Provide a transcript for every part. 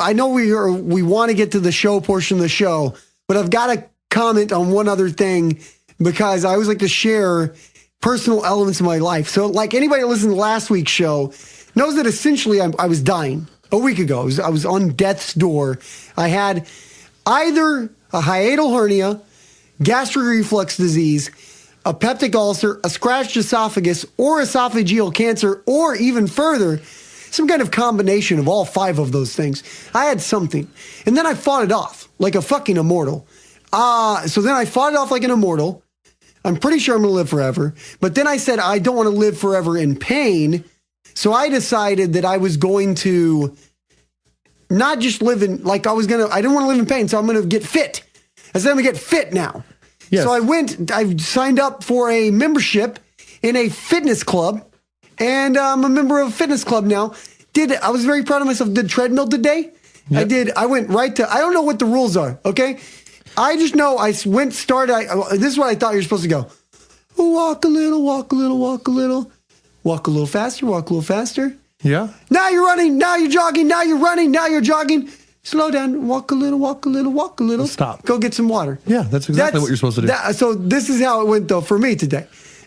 I know we want to get to the show portion of the show, but I've got to comment on one other thing because I always like to share personal elements of my life. So like anybody that listened to last week's show knows that essentially I was dying a week ago. I was on death's door. I had either a hiatal hernia, gastric reflux disease, a peptic ulcer, a scratched esophagus, or esophageal cancer, or even further, some kind of combination of all 5 of those things. I had something. And then I fought it off like a fucking immortal. So then I fought it off like an immortal. I'm pretty sure I'm going to live forever. But then I said, I don't want to live forever in pain. So I decided that I was going to not just live in, like I didn't want to live in pain. So I'm going to get fit. I said, I'm going to get fit now. Yes. So I signed up for a membership in a fitness club. And I'm a member of a fitness club now. I was very proud of myself. Did treadmill today. Yep. I went right to, I don't know what the rules are. Okay. I just know this is what I thought you were supposed to go. Walk a little, walk a little, walk a little, walk a little faster, walk a little faster. Yeah. Now you're running, now you're jogging, now you're running, now you're jogging. Slow down, walk a little, walk a little, walk a little. Stop. Go get some water. Yeah, that's exactly what you're supposed to do. So this is how it went though for me today.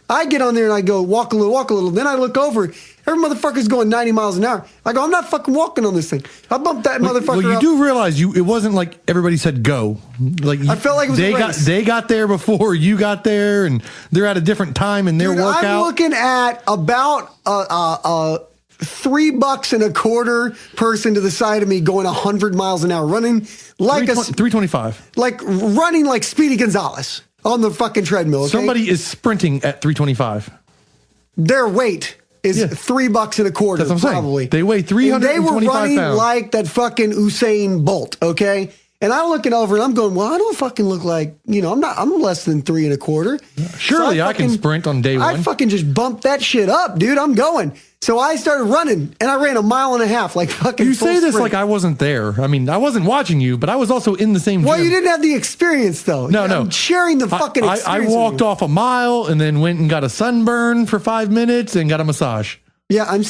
I get on there and I go walk a little, walk a little. Then I look over, every motherfucker's going 90 miles an hour. I go, I'm not fucking walking on this thing. I bumped that motherfucker up. Well, you do realize it wasn't like everybody said go. Like I felt like it was a race. They got there before you got there, and they're at a different time in their workout. I'm looking at about $3.25 person to the side of me going 100 miles an hour, running like 325, like running like Speedy Gonzalez on the fucking treadmill. Okay? Somebody is sprinting at 325. Their weight is $3.25. That's what I'm probably. Saying. They weigh 325 They were running pounds. like that fucking Usain Bolt. Okay. And I'm looking over and I'm going, well, I don't fucking look like, I'm less than 3.25. Surely I can sprint on day 1. I fucking just bumped that shit up, dude. I'm going. So I started running and I ran 1.5 miles, like fucking. You say this sprint. like I wasn't there. I mean, I wasn't watching you, but I was also in the same gym. Well, you didn't have the experiance though. No. I'm sharing the fucking experience. I walked off a mile and then went and got a sunburn for 5 minutes and got a massage. Yeah, I'm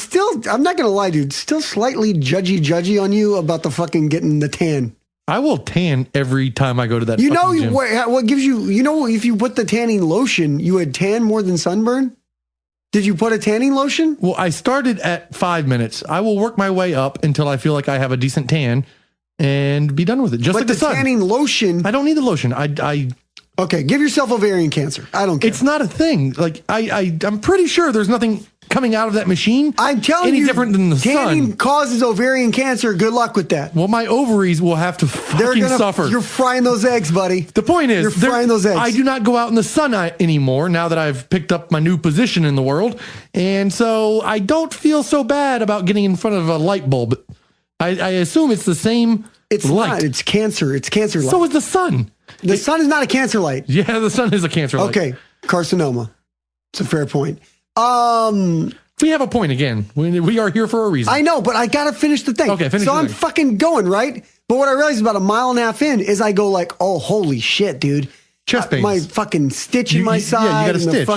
not going to lie, dude. Still slightly judgy on you about the fucking getting the tan. I will tan every time I go to that gym. What gives you, if you put the tanning lotion, you would tan more than sunburn? Did you put a tanning lotion? Well, I started at 5 minutes. I will work my way up until I feel like I have a decent tan and be done with it. Just like the sun. Tanning lotion. I don't need the lotion. Okay, give yourself ovarian cancer. I don't care. It's not a thing. Like I'm pretty sure there's nothing coming out of that machine. I'm telling you, any different than the tanning sun. Causes ovarian cancer. Good luck with that. Well, my ovaries will have to fucking suffer. You're frying those eggs, buddy. The point is, you're frying those eggs. I do not go out in the sun anymore now that I've picked up my new position in the world, and so I don't feel so bad about getting in front of a light bulb. I assume it's the same. It's light. Not. It's cancer. It's cancer light. So is the sun. The sun is not a cancer light. Yeah, the sun is a cancer light. Okay, carcinoma. It's a fair point. We have a point again. We are here for a reason. I know, but I got to finish the thing. Okay, finish So the I'm thing. fucking going, right? But what I realized about 1.5 miles in is I go like, oh, holy shit, dude. Chest pains. My fucking stitch in my side. Yeah, you got a stitch.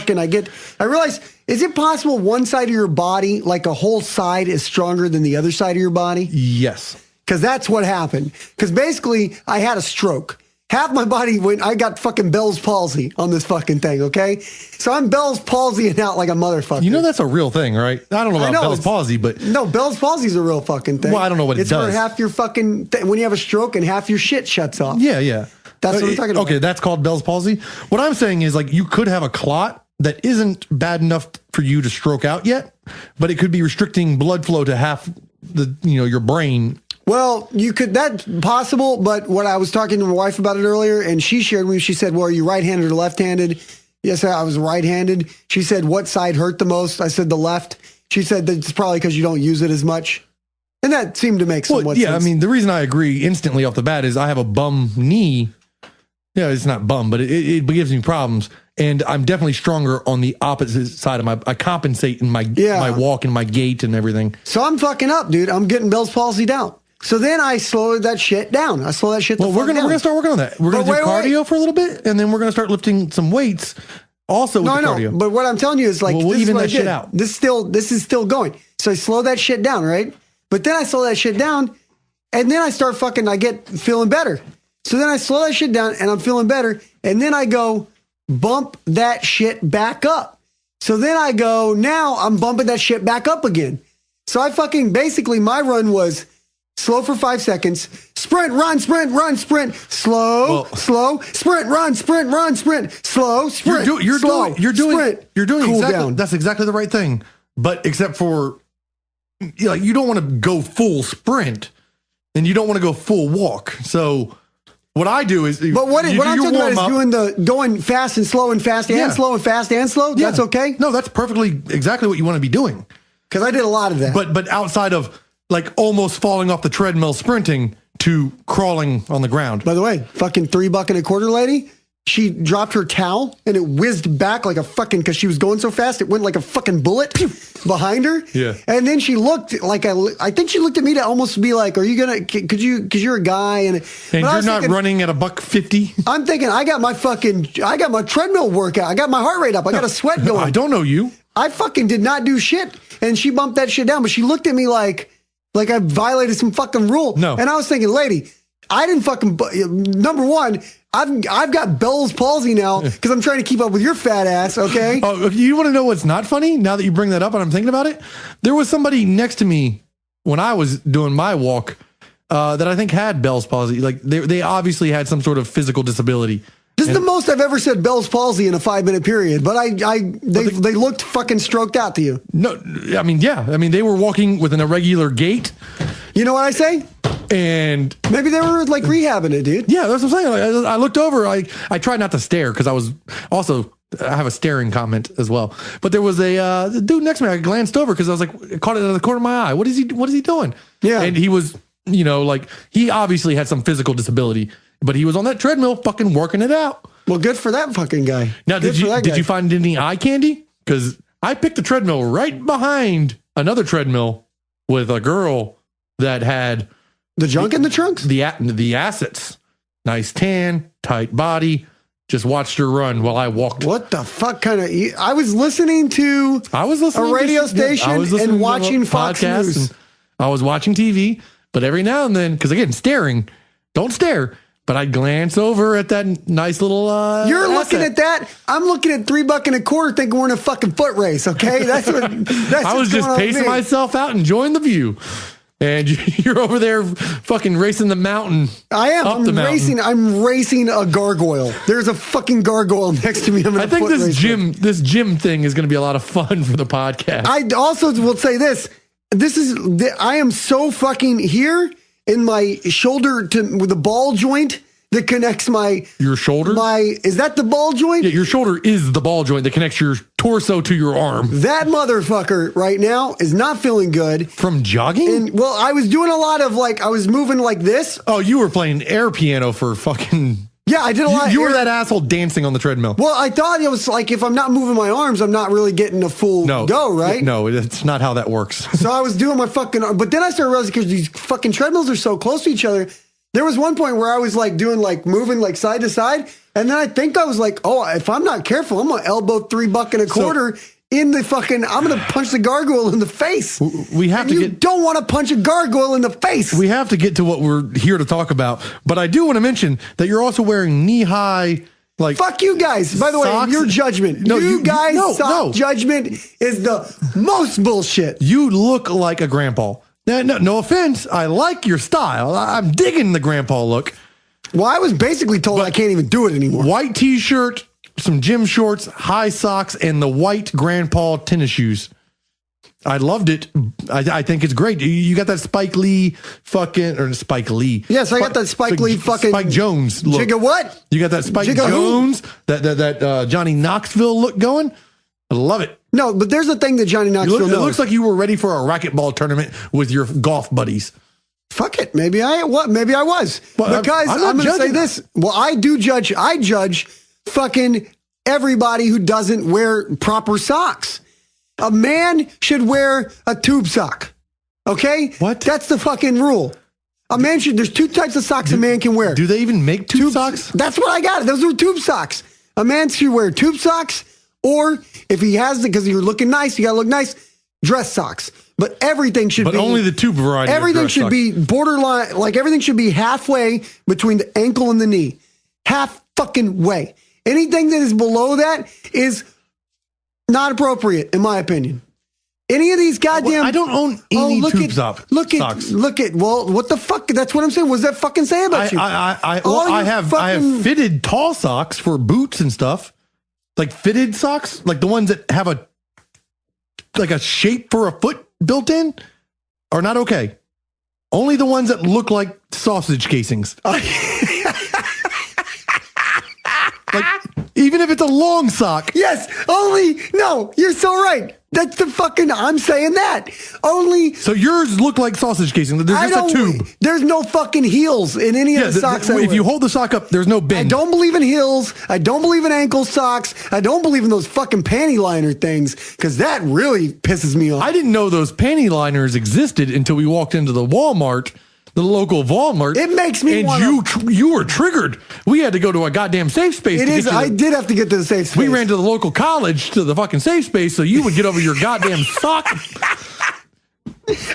I realized, is it possible one side of your body, like a whole side, is stronger than the other side of your body? Yes. Because that's what happened. Because basically, I had a stroke. Half my body I got fucking Bell's palsy on this fucking thing, okay? So I'm Bell's palsying out like a motherfucker. You know that's a real thing, right? I don't know about Bell's palsy, but... No, Bell's palsy is a real fucking thing. Well, I don't know what it does. It's where half your fucking... when you have a stroke and half your shit shuts off. Yeah. That's what I'm talking about. Okay, that's called Bell's palsy. What I'm saying is, like, you could have a clot that isn't bad enough for you to stroke out yet, but it could be restricting blood flow to half your brain. Well, that's possible, but what I was talking to my wife about it earlier, and she shared with me, she said, well, are you right-handed or left-handed? Yes, I was right-handed. She said, what side hurt the most? I said, the left. She said, that's probably because you don't use it as much. And that seemed to make somewhat sense. I mean, the reason I agree instantly off the bat is I have a bum knee. Yeah, it's not bum, but it gives me problems. And I'm definitely stronger on the opposite side of I compensate in my walk and my gait and everything. So I'm fucking up, dude. I'm getting Bell's palsy down. So then I slowed that shit down. I slowed that shit down. We're gonna start working on that. We're gonna do cardio for a little bit, and then we're gonna start lifting some weights. Also with the cardio. But what I'm telling you is like, we'll even that shit out. This is still going. So I slowed that shit down, right? But then I slowed that shit down, And then I start I get feeling better. So then I slow that shit down and I'm feeling better. And then I go bump that shit back up. So then I go, now I'm bumping that shit back up again. So I basically my run was slow for 5 seconds, sprint, run, slow, sprint, run, slow, sprint. You're doing cool exactly, down. That's exactly the right thing. But except for, you don't want to go full sprint and you don't want to go full walk. So what I do is, but what I'm talking about is doing going fast and slow and fast and slow and fast and slow. Yeah. That's okay. No, that's perfectly exactly what you want to be doing. Because I did a lot of that. But outside of like almost falling off the treadmill sprinting to crawling on the ground. By the way, fucking $3.25 lady, she dropped her towel and it whizzed back like a fucking, because she was going so fast, it went like a fucking bullet behind her. Yeah. And then she looked like, I think she looked at me to almost be like, are you going to, because you're a guy. And you're not running at $150. I'm thinking, I got my treadmill workout. I got my heart rate up. I got a sweat going. I don't know you. I fucking did not do shit. And she bumped that shit down, but she looked at me like I violated some fucking rule. No. And I was thinking, lady, I didn't fucking, number one, I've got Bell's palsy now because I'm trying to keep up with your fat ass, okay? Oh, you want to know what's not funny? Now that you bring that up and I'm thinking about it, there was somebody next to me when I was doing my walk that I think had Bell's palsy. Like they obviously had some sort of physical disability. This is the most I've ever said Bell's palsy in a 5-minute period, but they looked fucking stroked out to you. No, I mean, yeah. I mean, they were walking with an irregular gait. You know what I say? And maybe they were like rehabbing it, dude. Yeah, that's what I'm saying. I looked over. I tried not to stare because I have a staring comment as well. But there was a dude next to me. I glanced over because I was like, I caught it out of the corner of my eye. What is he doing? Yeah. And he was, like he obviously had some physical disability, but he was on that treadmill fucking working it out. Well, good for that fucking guy. Now, did you find any eye candy? Because I picked a treadmill right behind another treadmill with a girl that had the junk in the trunks, the assets, nice tan, tight body. Just watched her run while I walked. What the fuck kind of? I was listening to a radio station and watching Fox News. I was watching TV, but every now and then, because again, staring, don't stare. But I glance over at that nice little. You're looking at that. I'm looking at $3.25, thinking we're in a fucking foot race. Okay, that's what. I was just pacing myself out, enjoying the view, and you're over there fucking racing the mountain. I am. I'm racing a gargoyle. There's a fucking gargoyle next to me. I think this gym thing is going to be a lot of fun for the podcast. I also will say this. I am so fucking here. In my shoulder with the ball joint that connects your shoulder. Is that the ball joint? Yeah, your shoulder is the ball joint that connects your torso to your arm. That motherfucker right now is not feeling good. From jogging? And I was doing a lot of I was moving like this. Oh, you were playing air piano for fucking. Yeah, I did a lot. You were that asshole dancing on the treadmill. Well, I thought it was like if I'm not moving my arms, I'm not really getting a full go, right? No, it's not how that works. So I was doing my fucking, but then I started realizing because these fucking treadmills are so close to each other. There was one point where I was moving side to side, and then I think I was like, oh, if I'm not careful, I'm gonna elbow $3.25 in the fucking. I'm gonna punch the gargoyle in the face. You don't want to punch a gargoyle in the face. We have to get to what we're here to talk about, but I do want to mention that you're also wearing knee-high. Fuck you guys. By the way, your judgment. Judgment is the most bullshit. You look like a grandpa. No offense. I like your style. I'm digging the grandpa look. Well, I was basically told I can't even do it anymore. White t-shirt, some gym shorts, high socks, and the white grandpa tennis shoes. I loved it. I think it's great. You got that Spike Lee or Spike Lee. Yes, I got that Spike Lee fucking Spike Jones look. Jigga what? You got that Spike Jones, that Johnny Knoxville look going. I love it. No, but there's a thing that Johnny Knoxville knows. It looks like you were ready for a racquetball tournament with your golf buddies. Fuck it. Maybe I was. Well, because I'm going to say this. Well, I judge fucking everybody who doesn't wear proper socks. A man should wear a tube sock. Okay? What? That's the fucking rule. There's two types of socks a man can wear. Do they even make tube socks? That's what I got. Those are tube socks. A man should wear tube socks, or if he has it because you're looking nice, you got to look nice, dress socks. but everything should But be. only the tube variety. of Everything dress should socks. be borderline, like everything should be halfway between the ankle and the knee. Half fucking way. Anything that is below that is not appropriate, in my opinion. Any of these goddamn. I don't own any tube socks. Look at. Well, what the fuck? That's what I'm saying. What does that fucking say about you? I have fitted tall socks for boots and stuff, like fitted socks, like the ones that have a shape for a foot built in, are not okay. Only the ones that look like sausage casings. Like, even if it's a long sock. Yes, only. No, you're so right. That's the fucking. I'm saying that. Only. So yours look like sausage casing. There's just a tube. There's no fucking heels in any of the socks. If you hold the sock up, there's no bend. I don't believe in heels. I don't believe in ankle socks. I don't believe in those fucking panty liner things because that really pisses me off. I didn't know those panty liners existed until we walked into the Walmart. The local Walmart. It makes me want you were triggered. We had to go to a goddamn safe space. I did have to get to the safe space. We ran to the local college to the fucking safe space so you would get over your goddamn sock.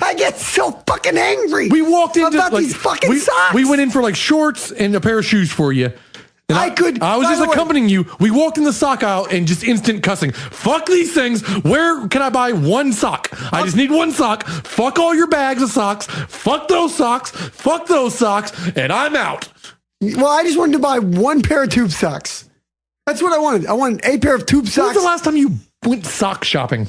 I get so fucking angry. We walked into about these fucking socks. We went in for like shorts and a pair of shoes for you. And I was just accompanying you. We walked in the sock aisle and just instant cussing. Fuck these things. Where can I buy one sock? I just need one sock. Fuck all your bags of socks. Fuck those socks. Fuck those socks. And I'm out. Well, I just wanted to buy one pair of tube socks. That's what I wanted. I wanted a pair of tube socks. When was the last time you went sock shopping?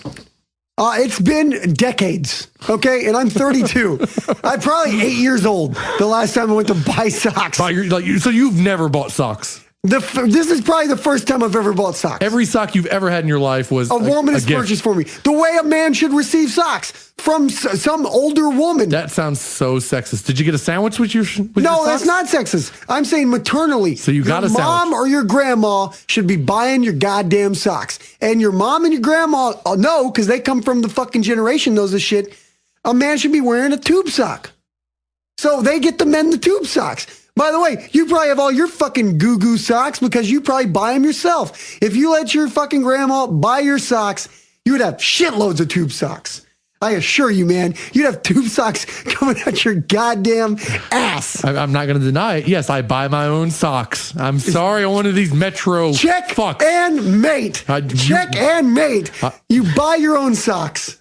It's been decades, okay? And I'm 32. I'm probably 8 years old the last time I went to buy socks. So you've never bought socks? This is probably the first time I've ever bought socks. Every sock you've ever had in your life was a woman has purchased for me. The way a man should receive socks from some older woman. That sounds so sexist. Did you get a sandwich with your No, that's not sexist. I'm saying maternally. So you got a sandwich. Your mom or your grandma should be buying your goddamn socks. And your mom and your grandma know, because they come from the fucking generation knows this shit. A man should be wearing a tube sock. So they get to mend the tube socks. By the way, you probably have all your fucking goo-goo socks because you probably buy them yourself. If you let your fucking grandma buy your socks, you would have shitloads of tube socks. I assure you, man, you'd have tube socks coming out your goddamn ass. I'm not going to deny it. Yes, I buy my own socks. I'm sorry, I'm one of these Metro Check fucks. and mate. Check and mate. You buy your own socks.